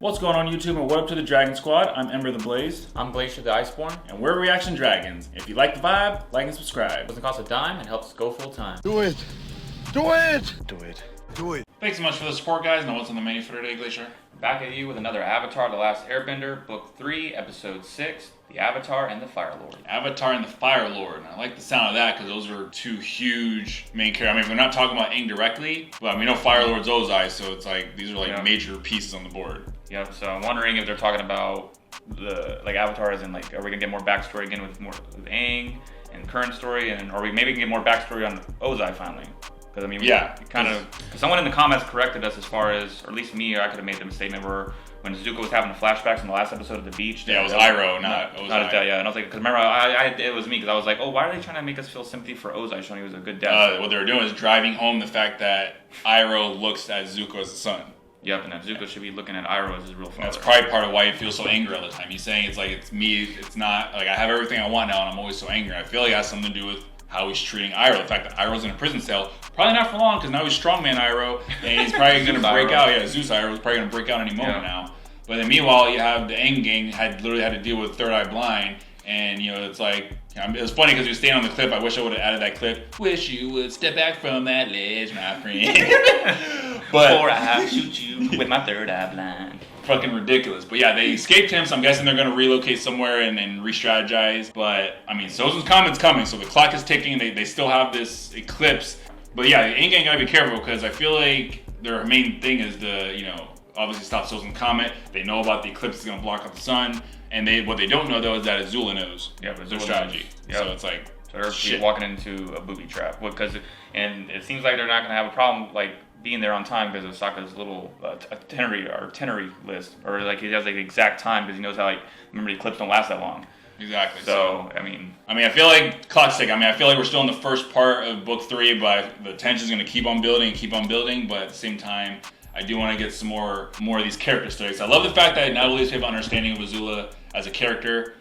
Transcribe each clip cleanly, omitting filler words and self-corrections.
What's going on YouTube and what up to the Dragon Squad? I'm Ember the Blaze. I'm Glacier the Iceborn. And we're Reaction Dragons. If you like the vibe, like and subscribe. It doesn't cost a dime and helps us go full time. Do it! Do it! Do it. Do it! Thanks so much for the support, guys. Now what's on the menu for today, Glacier? Back at you with another Avatar, The Last Airbender, Book 3, Episode 6, The Avatar and the Firelord. Avatar and the Firelord. And I like the sound of that because those are two huge main characters. I mean, we're not talking about Aang directly, but we know Firelord's Ozai, so it's like these are like major pieces on the board. Yep, so I'm wondering if they're talking about the Avatar as in like, are we gonna get more backstory again with Aang and current story, and or we maybe can get more backstory on Ozai finally? Because I mean, someone in the comments corrected us as far as, or at least me, I could have made the statement where when Zuko was having the flashbacks in the last episode of the beach. Yeah, it was Iroh, not Ozai. Not his dad, yeah. And I was like, because remember, it was me, because I was like, oh, why are they trying to make us feel sympathy for Ozai, showing he was a good dad? What they were doing is driving home the fact that Iroh looks at Zuko as the son. Yep, and that Zuko should be looking at Iroh as his real father. That's probably part of why he feels so angry all the time. He's saying it's like, it's me, it's not, like I have everything I want now and I'm always so angry. I feel like it has something to do with how he's treating Iroh. The fact that Iroh's in a prison cell, probably not for long because now he's strongman Iroh and he's probably going to break out. Yeah, Zeus Iroh's probably going to break out any moment now. But then meanwhile, you have the Aang gang literally had to deal with Third Eye Blind, and you know it's like it was funny because he was staying on the cliff. I wish I would have added that clip. Wish you would step back from that ledge, my friend. But before I shoot you with my third eye blind. Fucking ridiculous. But yeah, they escaped him, so I'm guessing they're going to relocate somewhere and re-strategize. But I mean, Sozin's Comet's coming, so the clock is ticking. They still have this eclipse. But yeah, the Aang gang gotta be careful because I feel like their main thing is to, you know, obviously stop Sozin's Comet. They know about the eclipse is going to block out the sun. And what they don't know though is that Azula knows. Yeah, but their strategy. Yep. So it's like, so they're walking into a booby trap. And it seems like they're not going to have a problem like being there on time because of Sokka's little itinerary list, or like he has like the exact time because he knows how like remember the eclipse don't last that long. Exactly. So I mean, I feel like clock's ticking. I feel like we're still in the first part of book 3, but the tension's going to keep on building and keep on building. But at the same time, I do want to get some more of these character studies. I love the fact that not only do we have an understanding of Azula as a character,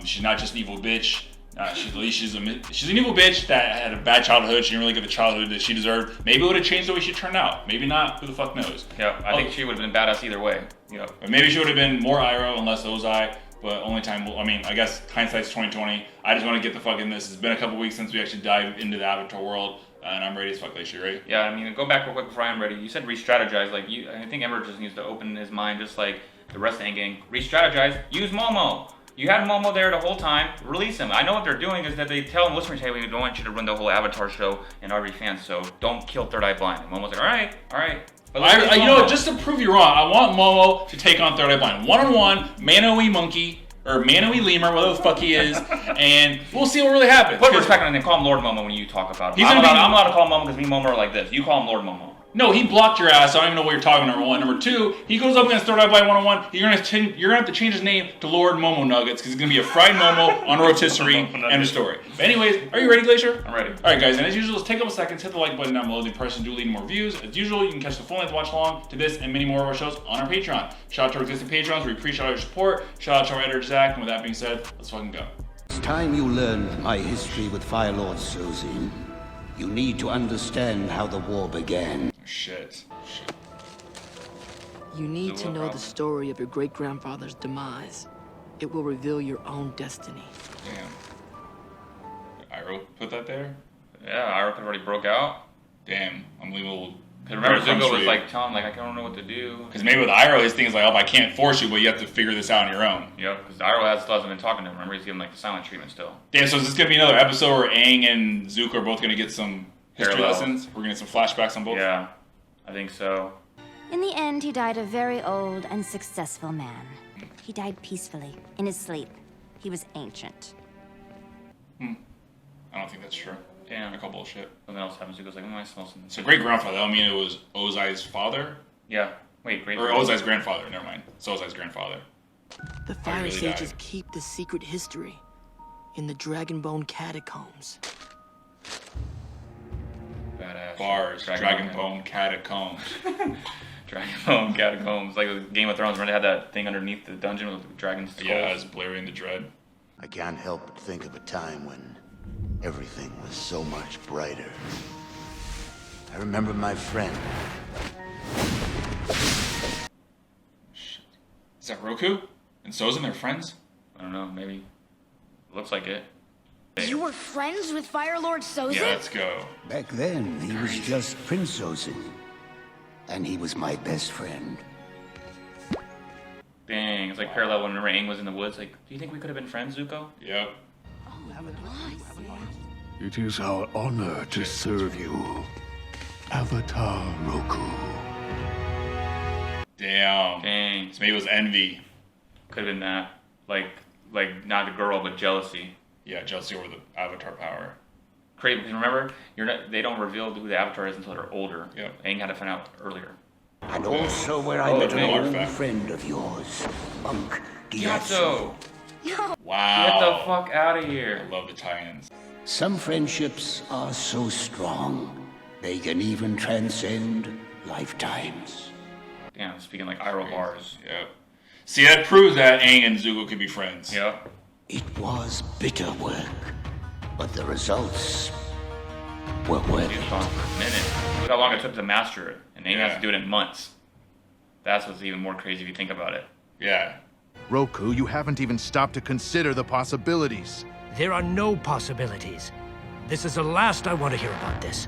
she's not just an evil bitch. She's an evil bitch that had a bad childhood. She didn't really get the childhood that she deserved. Maybe it would have changed the way she turned out. Maybe not. Who the fuck knows? Yeah, I think she would have been badass either way. Yeah. But maybe she would have been more Iroh and less Ozai. But only time will. I mean, I guess hindsight's 2020. I just want to get the fuck in this. It's been a couple weeks since we actually dived into the Avatar world, and I'm ready as fuck. Glacier, right? Yeah, I mean, go back real quick before I'm ready. You said re-strategize. Like I think Ember just needs to open his mind, just like the rest of the gang. Re-strategize. Use Momo. You had Momo there the whole time. Release him. I know what they're doing is that they tell him, listeners, hey, we don't want you to run the whole Avatar show and RV fans, so don't kill Third Eye Blind. And Momo's like, all right. You know what? Just to prove you wrong, I want Momo to take on Third Eye Blind. One-on-one, Manoe monkey, or Manoe lemur, whatever the fuck he is, and we'll see what really happens. Put respect on him and call him Lord Momo when you talk about him. I'm allowed to call him Momo because me and Momo are like this. You call him Lord Momo. No, he blocked your ass, so I don't even know what you're talking about, number one. Number two, he goes up against Third Eye Blind one-on-one. You're gonna have to change his name to Lord Momo Nuggets, because he's gonna be a fried Momo on a rotisserie, end of story. But anyways, are you ready, Glacier? I'm ready. Alright guys, and as usual, let's take a couple seconds, hit the like button down below. The person do lead more views. As usual, you can catch the full-length watch along to this and many more of our shows on our Patreon. Shout out to our existing Patrons, we appreciate all your support. Shout out to our editor, Zach, and with that being said, let's fucking go. It's time you learned my history with Firelord Sozin. You need to understand how the war began. Shit. You need to know the story of your great-grandfather's demise. It will reveal your own destiny. Damn. Iroh put that there? Yeah, Iroh could already broke out. Damn, unbelievable. Because remember, Zuko was like telling him, like, I don't know what to do. Because maybe with Iroh, his thing is like, oh, I can't force you, but you have to figure this out on your own. Yep, because Iroh still hasn't been talking to him. Remember, he's giving like the silent treatment still. Damn, so is this going to be another episode where Aang and Zuko are both going to get some history lessons? We're going to get some flashbacks on both? Yeah, I think so. In the end, he died a very old and successful man. He died peacefully, in his sleep. He was ancient. I don't think that's true. Damn. I call bullshit. Something else happens. Zuko's like, I smell something. So great-grandfather, that would mean it was Ozai's father? Yeah. Wait, Or Ozai's grandfather, never mind. It's Ozai's grandfather. The Fire Sages keep the secret history in the Dragonbone catacombs. Badass. Bars, Dragonbone catacombs. Dragonbone catacombs. Like Game of Thrones, when they had that thing underneath the dungeon with the dragon's skull. Yeah, it was Blurry the Dread. I can't help but think of a time when everything was so much brighter. I remember my friend. Is that Roku? And Sozin, they're friends? I don't know, maybe. Looks like it. You were friends with Firelord Sozin? Yeah, let's go. Back then, he was just Prince Sozin. And he was my best friend. Dang, it's like parallel when Aang was in the woods. Like, do you think we could have been friends, Zuko? Yep. It is our honor to serve you, Avatar Roku. Damn. Dang. So maybe it was envy. Could have been that. Like not the girl, but jealousy. Yeah, jealousy over the Avatar power. Crazy, because remember, they don't reveal who the Avatar is until they're older. Yep. Aang had to find out earlier. And also where I met an old friend of yours, Monk Gyatso. Wow. Get the fuck out of here. I love the tie-ins. Some friendships are so strong, they can even transcend lifetimes. Damn, speaking like Iroh bars. Yep. See, that proves that Aang and Zuko could be friends. Yep. It was bitter work, but the results were worth He's it. gone for a minute. Look how long it took to master it, and Aang has to do it in months. That's what's even more crazy if you think about it. Yeah. Roku, you haven't even stopped to consider the possibilities. There are no possibilities. This is the last I want to hear about this.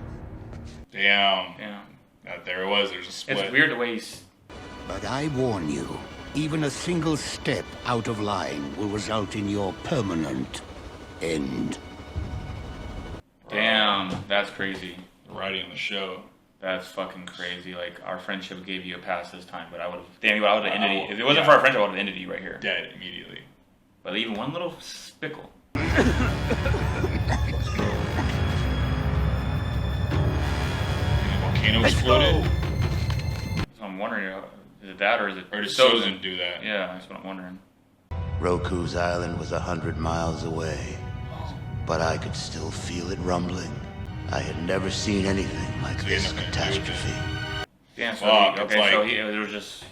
Damn. Yeah. There it was. There's a split. It's weird the way he's... But I warn you, even a single step out of line will result in your permanent end. Damn, that's crazy. Writing on the show. That's fucking crazy. Like, our friendship gave you a pass this time, but I would have... Damn, I would have ended it. If it wasn't for our friendship, I would have ended you right here. Dead immediately. But even one little spickle. Volcano exploded. So I'm wondering, is it that or is it... Or did Sozin do that? Yeah, that's what I'm wondering. Roku's island was 100 miles away, but I could still feel it rumbling. I had never seen anything like this catastrophe. Damn, so Fuck, okay, like, so it was just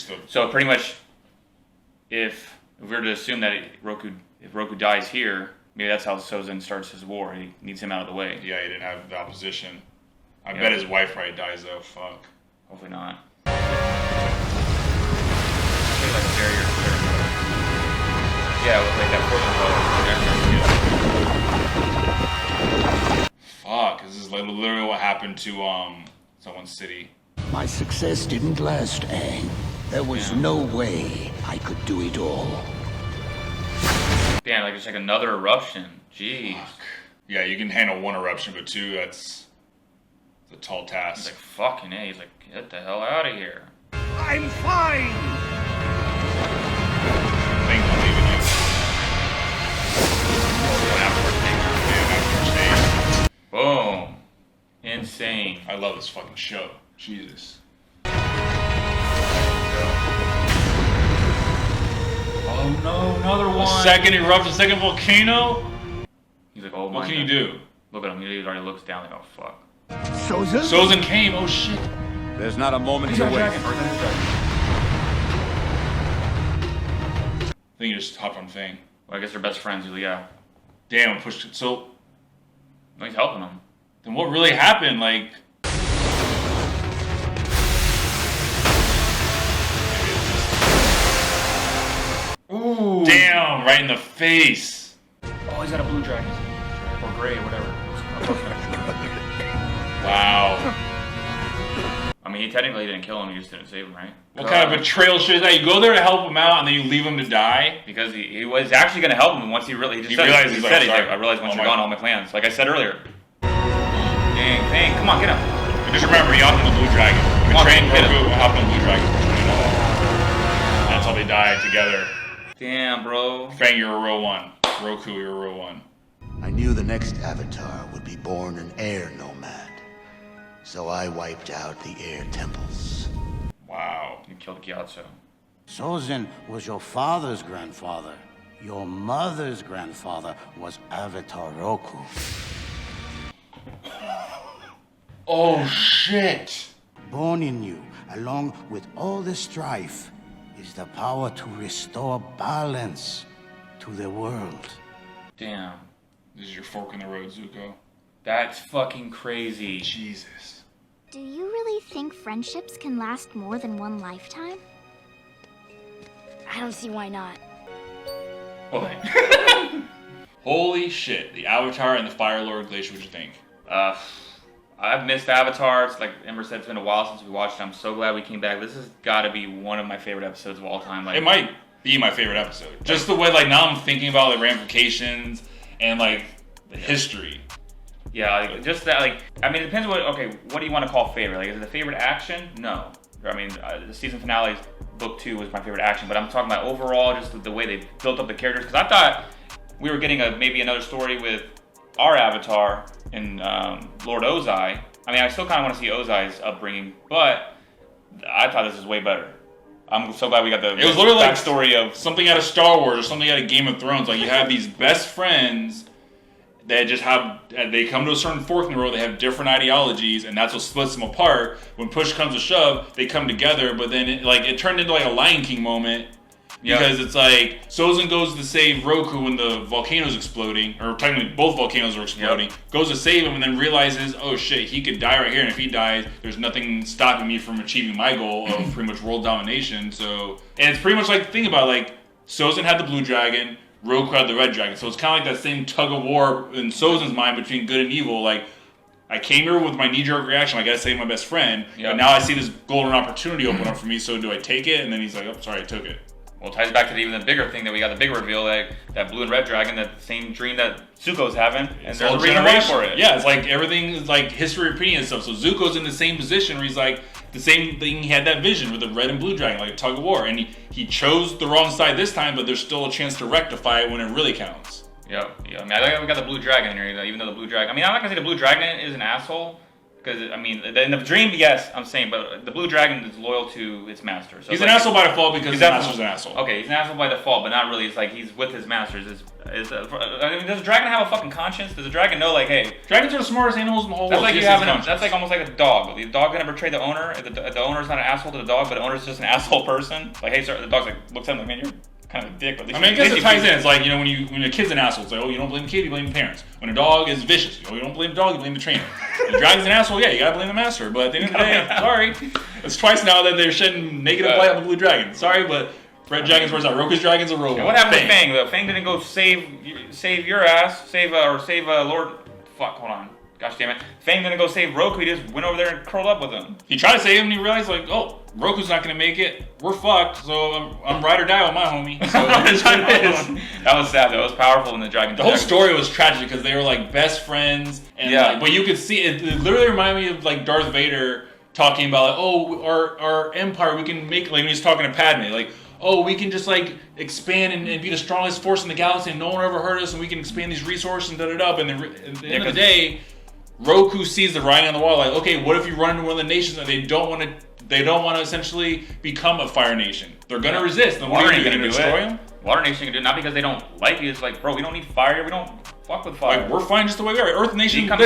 the... So pretty much, if we were to assume that if Roku dies here, maybe that's how Sozin starts his war. He needs him out of the way. Yeah, he didn't have the opposition. I bet his wife probably dies though. Fuck. Hopefully not. Like a barrier. Yeah, with like that portal. Fuck, this is like literally what happened to someone's city. My success didn't last, Aang. There was no way I could do it all. Damn, like it's like another eruption. Jeez. Fuck. Yeah, you can handle one eruption, but two, it's a tall task. He's like, fucking A. He's like, get the hell out of here. I'm fine! Things don't leave you. Boom. Insane. I love this fucking show. Jesus. Oh no, another one. Second eruption, second volcano? He's like, oh my What can you do? Look at him. He already looks down like, oh fuck. Sozin? Sozin came, oh shit. There's not a moment He's to got a waste. dragon. Or is that his dragon? I think you just hopped on Fang. Well, I guess they're best friends. Yeah. Damn, pushed it. So, No, he's helping him. then what really happened? Like, Ooh. damn, right in the face. Oh, he's got a blue dragon. Or gray or whatever. Wow. I mean, he technically didn't kill him. He just didn't save him, right? What kind of betrayal shit is that? You go there to help him out and then you leave him to die? Because he was actually going to help him once he really... He realized he's he's like, like, I realized once oh you're my- gone, all my plans. Like I said earlier. Dang, come on, get him. And just remember, he hopped on the blue dragon. You Come on, betrayed get him. Roku, hopped on the blue dragon. That's how they died together. Damn, bro. Fang, you're a real one. Roku, you're a real one. I knew the next Avatar would be born an air nomad, so I wiped out the air temples. Wow. You killed Gyatso. Sozin was your father's grandfather. Your mother's grandfather was Avatar Roku. Oh shit. Born in you, along with all the strife, is the power to restore balance to the world. Damn. This is your fork in the road, Zuko. That's fucking crazy. Jesus. Do you really think friendships can last more than one lifetime? don't see why not. Oh. Holy shit. The Avatar and the Firelord Glacier, what'd you think? I've missed Avatar. It's like Ember said, it's been a while since we watched it. I'm so glad we came back. This has got to be one of my favorite episodes of all time. Like, it might be my favorite episode. Just the way, like, now I'm thinking about the ramifications and, like, the history. Yeah, like, just that, like, I mean, it depends what do you want to call favorite? Like, is it a favorite action? No. I mean, the season finale, book 2 was my favorite action, but I'm talking about overall, just the way they built up the characters, because I thought we were getting maybe another story with our Avatar in Lord Ozai. I mean, I still kind of want to see Ozai's upbringing, but I thought this was way better. I'm so glad we got the It was literally like story of something out of Star Wars or something out of Game of Thrones. Like, you have these best friends that just they come to a certain fork in the road, they have different ideologies, and that's what splits them apart. When push comes to shove, they come together, but then it turned into like a Lion King moment. Because it's like, Sozin goes to save Roku when the volcano's exploding, or technically both volcanoes are exploding, goes to save him and then realizes, oh shit, he could die right here, and if he dies, there's nothing stopping me from achieving my goal of pretty much world domination. So, and it's pretty much like, think about it, like, Sozin had the blue dragon, Roku had the red dragon, so it's kind of like that same tug of war in Sozin's mind between good and evil. Like, I came here with my knee-jerk reaction, I gotta save my best friend, but now I see this golden opportunity open up for me, so do I take it? And then he's like, oh, sorry, I took it. Well, it ties back to even the bigger thing that we got, the big reveal, that blue and red dragon, that same dream that Zuko's having, and there's a reason why for it. Yeah, it's like everything is like history repeating itself. So Zuko's in the same position where he's like, the same thing, he had that vision with the red and blue dragon, like a tug of war, and he chose the wrong side this time, but there's still a chance to rectify it when it really counts. Yeah. I mean, I think we got the blue dragon in here, even though the blue dragon, I mean, I'm not gonna say the blue dragon is an asshole, because, I mean, in the dream, yes, I'm saying, but the blue dragon is loyal to its master. So he's an asshole by default because his master's an asshole. Okay, he's an asshole by default, but not really. It's like he's with his masters. I mean, does a dragon have a fucking conscience? Does a dragon know, like, hey... Dragons are the smartest animals in the whole world. That's like almost like a dog. The dog gonna betray the owner. If the owner's not an asshole to the dog, but the owner's just an asshole person. Like, hey, sir, the dog's like, looks at him like, man, you're kind of a dick. But I mean, I guess it ties in. It's like, you know, when a kid's an asshole, it's like, oh, you don't blame the kid, you blame the parents. When a dog is vicious, you don't blame the dog, you blame the trainer. When the dragon's an asshole, yeah, you gotta blame the master. But at the end of the day, sorry. It's twice now that they're shedding negative light on the blue dragon. Sorry, but red dragon's where's that? Roku's dragon's a robot. And what happened to Fang? Though Fang didn't go save your ass, save Lord. Fuck, hold on. Gosh damn it. Fang didn't go save Roku, he just went over there and curled up with him. He tried to save him and he realized, like, oh, Roku's not going to make it. We're fucked, so I'm ride or die with my homie. So that's what it is. That was sad, though. It was powerful in the dragon. The whole story was tragic because they were, like, best friends. And like, but you could see, it literally reminded me of, like, Darth Vader talking about, like, oh, our empire, we can make, like, when he's talking to Padme, like, oh, we can just, like, expand and be the strongest force in the galaxy and no one ever hurt us and we can expand these resources and da-da-da. But at the end of the day, Roku sees the writing on the wall, like, okay, what if you run into one of the nations and they don't want to essentially become a fire nation? They're gonna resist. Then what are you gonna destroy them? Water Nation can do it, not because they don't like you. It's like, bro, we don't need fire. We don't fuck with fire. Like, we're fine just the way we are. Earth Nation, we can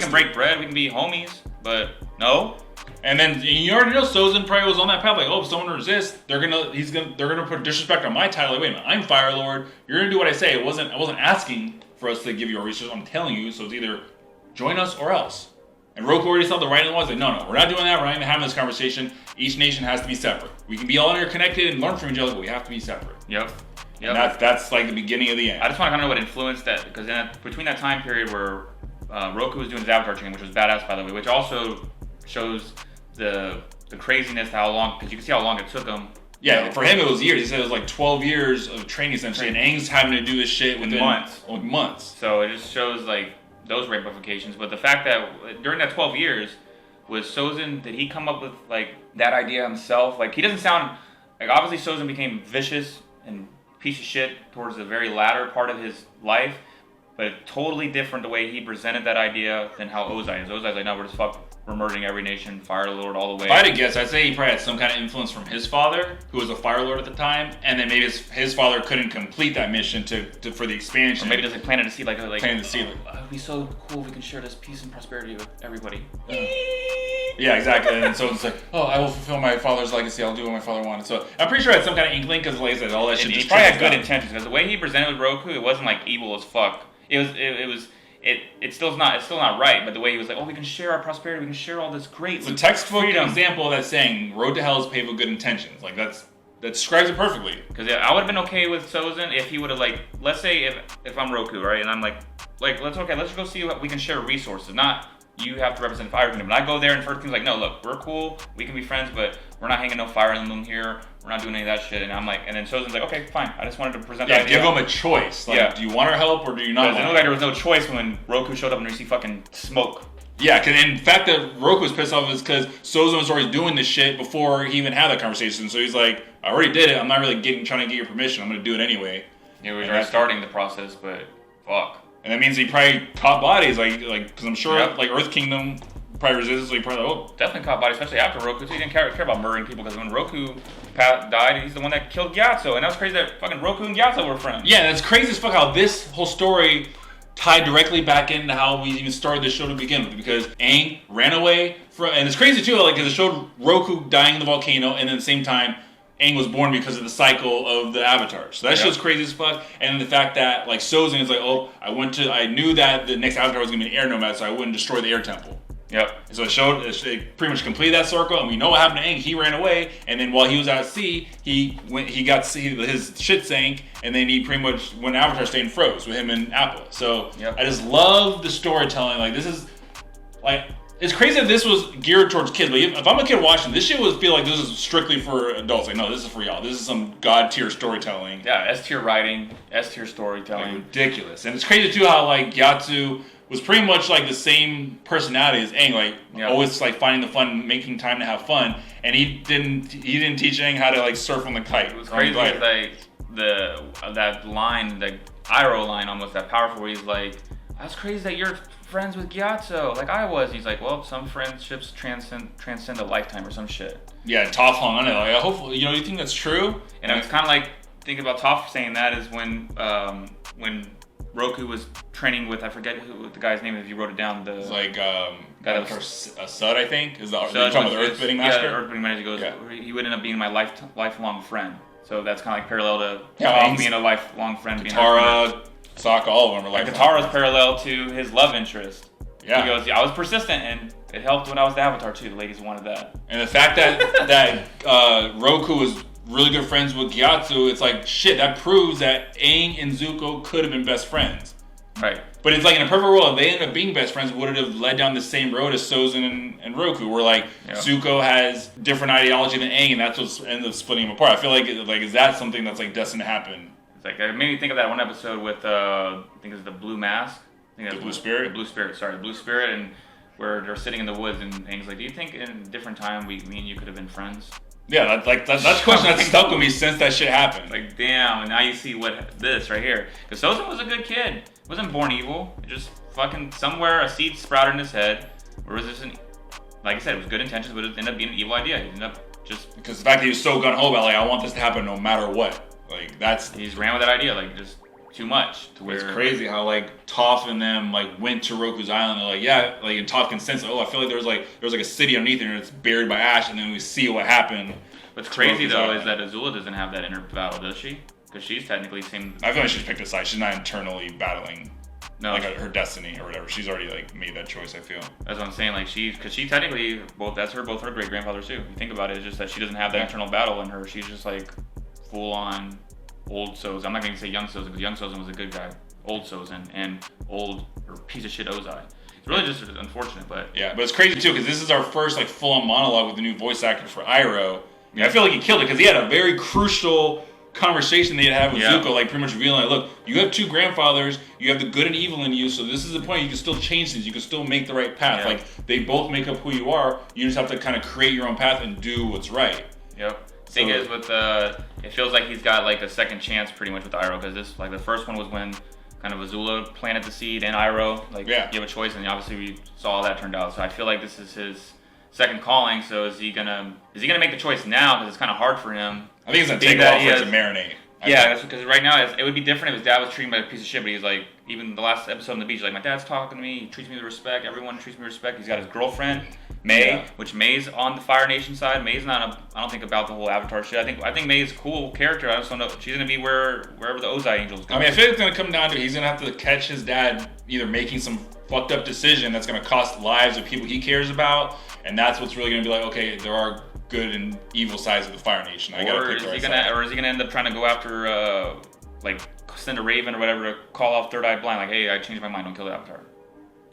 break bread. We can be homies, but no. And then you already know Sozin probably was on that path, like, oh, if someone resists, they're gonna put disrespect on my title. Like, wait a minute, I'm Firelord. You're gonna do what I say. I wasn't asking for us to give you our resources. I'm telling you. So it's either join us or else. And Roku already saw the writing on the wall. He's like, no, we're not doing that. We're not even having this conversation. Each nation has to be separate. We can be all interconnected and learn from each other, but we have to be separate. Yep. And that's like the beginning of the end. I just want to kind of know what influenced that, because between that time period where Roku was doing his Avatar training, which was badass, by the way, which also shows the craziness, how long, because you can see how long it took him. Yeah, for him it was years. He said it was like 12 years of training essentially, and Aang's having to do this shit within months. So it just shows like those ramifications. But the fact that during that 12 years, was Sozin, did he come up with like that idea himself? Like, he doesn't sound, like, obviously Sozin became vicious and piece of shit towards the very latter part of his life, but totally different the way he presented that idea than how Ozai is. Ozai's like, no, we're merging every nation, Firelord all the way. If I had to guess, I'd say he probably had some kind of influence from his father, who was a Firelord at the time, and then maybe his father couldn't complete that mission for the expansion. Or maybe just like planted to see, like planted to see, it would be so cool if we can share this peace and prosperity with everybody. Yeah, exactly. And so it's like, oh, I will fulfill my father's legacy. I'll do what my father wanted. So I'm pretty sure I had some kind of inkling, because like I said, all that shit just probably had good intentions, because the way he presented with Roku, it wasn't like evil as fuck. It's still not right, but the way he was like, oh, we can share our prosperity, we can share all this great. It's a textbook example of that saying, road to hell is paved with good intentions. Like, that's describes it perfectly. Because I would have been okay with Sozin if he would have like, let's say if I'm Roku, right, and I'm like let's go see what we can share resources. Not you have to represent Fire Kingdom. And I go there and First Kingdom's like, no, look, we're cool, we can be friends, but we're not hanging no Fire Emblem here. We're not doing any of that shit. And I'm like, and then Sozin's like, okay, fine. I just wanted to present the idea. Give them a choice. Like, do you want our help or do you not? Because it looked like there was no choice when Roku showed up and you see fucking smoke. Yeah, cause in fact that Roku was pissed off is because Sozin was already doing this shit before he even had that conversation. So he's like, I already did it. I'm not really trying to get your permission. I'm gonna do it anyway. Yeah, we were starting the process, but fuck. And that means he probably caught bodies, like, because I'm sure, like, Earth Kingdom probably resisted, so he probably, definitely caught bodies, especially after Roku, so he didn't care about murdering people, because when Roku died, he's the one that killed Gyatso, and that was crazy that fucking Roku and Gyatso were friends. Yeah, that's crazy as fuck how this whole story tied directly back into how we even started the show to begin with, because Aang ran away from, and it's crazy too, like, because it showed Roku dying in the volcano, and then at the same time, Aang was born because of the cycle of the avatars. So that shit's crazy as fuck. And the fact that, like, Sozin is like, I knew that the next avatar was going to be an air nomad, so I wouldn't destroy the air temple. Yep. So it pretty much completed that circle, and we know what happened to Aang. He ran away, and then while he was out at sea, he got his shit sank, and then he pretty much went Avatar State and froze with him and Appa. So I just love the storytelling. Like, this is, like, it's crazy that this was geared towards kids, but if I'm a kid watching, this shit would feel like this is strictly for adults. Like, no, this is for y'all. This is some god-tier storytelling. Yeah, S-tier writing, S-tier storytelling. Like, ridiculous. And it's crazy, too, how, like, Gyatso was pretty much, like, the same personality as Aang. Like, always, like, finding the fun, making time to have fun. And he didn't teach Aang how to, like, surf on the kite. It was crazy, like, that line, the Iroh line almost, that powerful, where he's like, that's crazy that you're friends with Gyatso, like I was. He's like, well, some friendships transcend a lifetime or some shit. Yeah, Toph hung on it. Like, hopefully, you think that's true? And it's kind of like, thinking about Toph saying that is when Roku was training with, I forget who the guy's name is, if you wrote it down. It's like, Sud, I think. Is you're talking about the Earthbending Master? Yeah, Earthbending Master goes, he would end up being my lifelong friend. So that's kind of like parallel to being a lifelong friend. Katara, Sokka, all of them are like Katara's parallel to his love interest. Yeah. He goes, I was persistent, and it helped when I was the Avatar too. The ladies wanted that. And the fact that Roku was really good friends with Gyatso, it's like, shit, that proves that Aang and Zuko could have been best friends. Right. But it's like, in a perfect world, if they ended up being best friends, would it have led down the same road as Sozin and Roku, where, like, Zuko has different ideology than Aang, and that's what ends up splitting them apart. I feel like is that something that's, like, destined to happen? Like, it made me think of that one episode with, I think it's the Blue Mask. I think that's the Blue Spirit? The Blue Spirit, sorry. The Blue Spirit, and where they're sitting in the woods, and Aang's like, do you think in a different time me and you could have been friends? Yeah, that's a question that stuck with me since that shit happened. Like, damn, and now you see this right here. Because Sozin was a good kid. Wasn't born evil. Just fucking somewhere a seed sprouted in his head. Or was this like I said, it was good intentions, but it ended up being an evil idea. He ended up just... Because the fact that he was so gun-ho about, like, I want this to happen no matter what. Like, he just ran with that idea, like, just too much. To where it's crazy how, like, Toph and them, like, went to Roku's island. They're like, yeah, like, and Toph can sense, I feel like there was a city underneath there and it's buried by ash, and then we see what happened. What's crazy, though, is that Azula doesn't have that inner battle, does she? Because she's technically same... I feel like she's picked a side. She's not internally battling, no, like, her destiny or whatever. She's already, like, made that choice, I feel. That's what I'm saying. Like, because she technically, both her great-grandfathers, too. If you think about it, it's just that she doesn't have that internal battle in her. She's just, like, full-on... old Sozin. I'm not going to say young Sozin, because young Sozin was a good guy. Old Sozin and old or piece of shit Ozai. It's really just unfortunate, but... Yeah, but it's crazy, too, because this is our first, like, full-on monologue with the new voice actor for Iroh. I mean, I feel like he killed it, because he had a very crucial conversation they had with Zuko, like, pretty much revealing, like, look, you have two grandfathers, you have the good and evil in you, so this is the point, you can still change things, you can still make the right path. Like, they both make up who you are, you just have to kind of create your own path and do what's right. Yep. Thing is, with it feels like he's got, like, a second chance pretty much with Iroh, because this, like, the first one was when kind of Azula planted the seed and Iroh, like, you have a choice, and obviously we saw how that turned out. So I feel like this is his second calling. So is he gonna make the choice now? Because it's kind of hard for him. I think it's gonna take a while for it to marinate. Yeah, that's because right now it would be different if his dad was treating him like a piece of shit. But he's like, even the last episode on the beach, like, my dad's talking to me. He treats me with respect. Everyone treats me with respect. He's got his girlfriend, May, which May's on the Fire Nation side. May's not. I don't think about the whole Avatar shit. I think May's a cool character. I just don't know. She's gonna be wherever the Ozai Angels go. I mean, I feel like it's gonna come down to he's gonna have to catch his dad either making some fucked up decision that's gonna cost lives of people he cares about, and that's what's really gonna be like, okay, there are good and evil sides of the Fire Nation. Or is he gonna end up trying to go after like send a Raven or whatever to call off Third Eye Blind? Like, hey, I changed my mind. Don't kill the Avatar.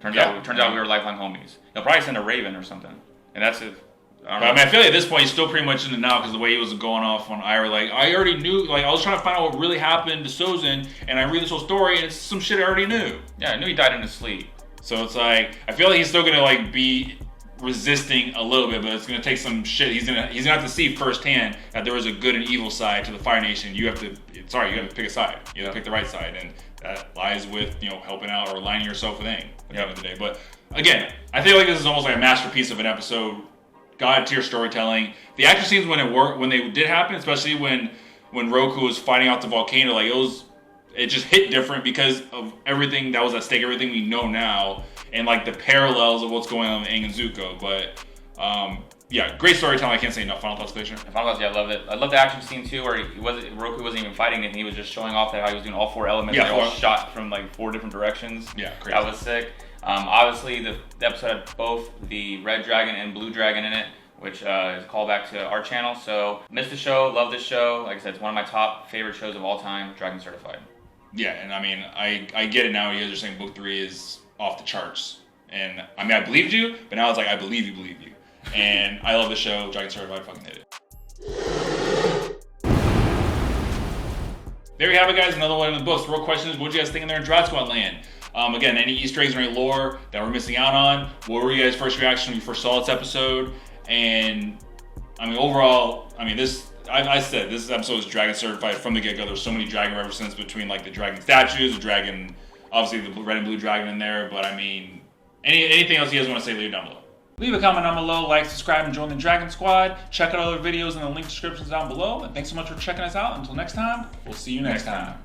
Turns out we were lifelong homies. He'll probably send a Raven or something, and that's it. I feel like at this point he's still pretty much in it now because the way he was going off on Ira, like I already knew, like I was trying to find out what really happened to Sozin, and I read this whole story, and it's some shit I already knew. Yeah, I knew he died in his sleep. So it's like I feel like he's still gonna like be resisting a little bit, but it's gonna take some shit. He's gonna have to see firsthand that there is a good and evil side to the Fire Nation. You have to pick a side. You have to pick the right side, and that lies with helping out or aligning yourself with Aang at the end of the day. But again, I feel like this is almost like a masterpiece of an episode. God tier storytelling. The action scenes when they did happen, especially when Roku was fighting out the volcano, like it just hit different because of everything that was at stake, everything we know now, and like the parallels of what's going on with Aang and Zuko. But yeah, great storytelling. I can't say enough. Final thoughts, Glacier? Final thoughts, yeah, I love it. I love the action scene too, where Roku wasn't even fighting anything. He was just showing off how he was doing all 4 elements. Yeah, they're all shot from like 4 different directions. Yeah, crazy. That was sick. Obviously, the episode had both the Red Dragon and Blue Dragon in it, which is a callback to our channel. So, missed the show, love this show. Like I said, it's one of my top favorite shows of all time, Dragon Certified. Yeah, and I mean, I get it now. You guys are saying book 3 is off the charts. And I mean, I believed you, but now it's like, I believe you. And I love the show, Dragon Certified, fucking hit it. There you have it, guys. Another one in the books. Real questions. What did you guys think in there in Drat Squad land? Again, any Easter eggs or any lore that we're missing out on? What were you guys' first reaction when you first saw this episode? And I mean, overall, I mean, I said this episode is Dragon Certified from the get-go. There's so many dragon references between like the dragon statues, the dragon, obviously the red and blue dragon in there. But I mean, anything else you guys want to say, leave it down below. Leave a comment down below, like, subscribe, and join the Dragon Squad. Check out other videos in the link descriptions down below. And thanks so much for checking us out. Until next time, we'll see you next time.